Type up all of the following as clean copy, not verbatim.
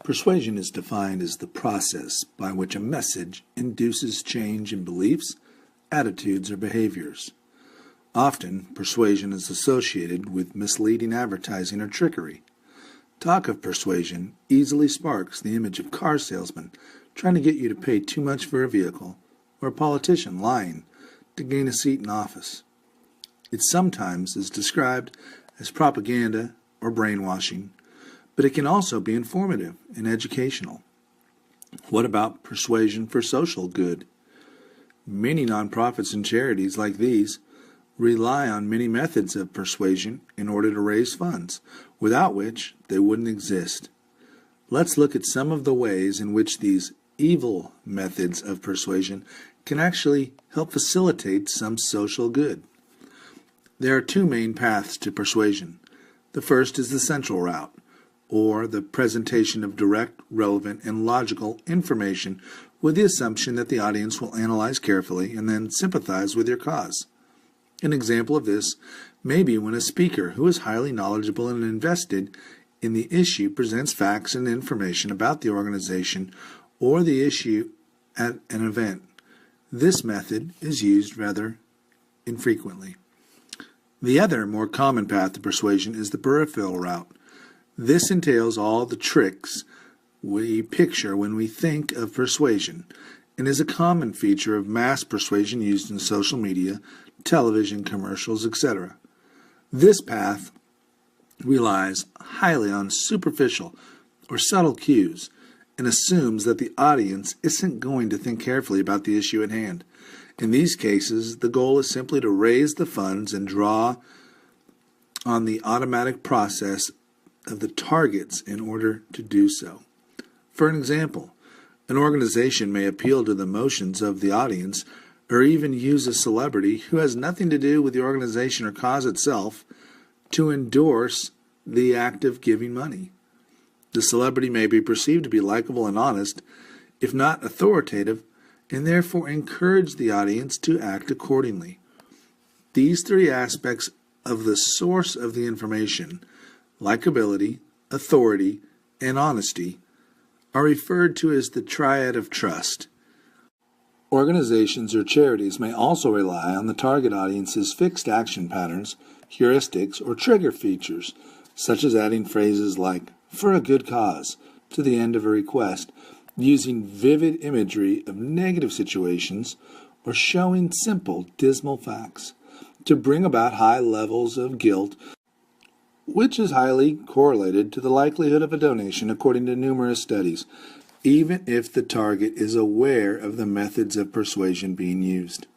Persuasion is defined as the process by which a message induces change in beliefs, attitudes, or behaviors. Often, persuasion is associated with misleading advertising or trickery. Talk of persuasion easily sparks the image of car salesmen trying to get you to pay too much for a vehicle, or a politician lying to gain a seat in office. It sometimes is described as propaganda or brainwashing, but it can also be informative and educational. What about persuasion for social good? Many nonprofits and charities like these rely on many methods of persuasion in order to raise funds, without which they wouldn't exist. Let's look at some of the ways in which these evil methods of persuasion can actually help facilitate some social good. There are two main paths to persuasion. The first is the central route, or the presentation of direct, relevant, and logical information with the assumption that the audience will analyze carefully and then sympathize with your cause. An example of this may be when a speaker who is highly knowledgeable and invested in the issue presents facts and information about the organization or the issue at an event. This method is used rather infrequently. The other, more common path to persuasion is the peripheral route. This entails all the tricks we picture when we think of persuasion, and is a common feature of mass persuasion used in social media, television commercials, etc. This path relies highly on superficial or subtle cues and assumes that the audience isn't going to think carefully about the issue at hand. In these cases, the goal is simply to raise the funds and draw on the automatic process of the targets in order to do so. For an example, an organization may appeal to the emotions of the audience or even use a celebrity who has nothing to do with the organization or cause itself to endorse the act of giving money. The celebrity may be perceived to be likable and honest, if not authoritative, and therefore encourage the audience to act accordingly. These three aspects of the source of the information, likability, authority, and honesty, are referred to as the triad of trust. Organizations or charities may also rely on the target audience's fixed action patterns, heuristics, or trigger features, such as adding phrases like, "for a good cause," to the end of a request, using vivid imagery of negative situations, or showing simple, dismal facts, to bring about high levels of guilt, which is highly correlated to the likelihood of a donation according to numerous studies, even if the target is aware of the methods of persuasion being used.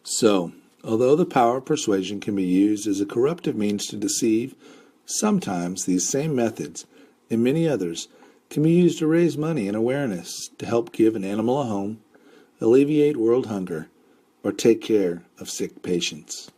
So, although the power of persuasion can be used as a corruptive means to deceive, sometimes these same methods, and many others, can be used to raise money and awareness to help give an animal a home, alleviate world hunger, or take care of sick patients.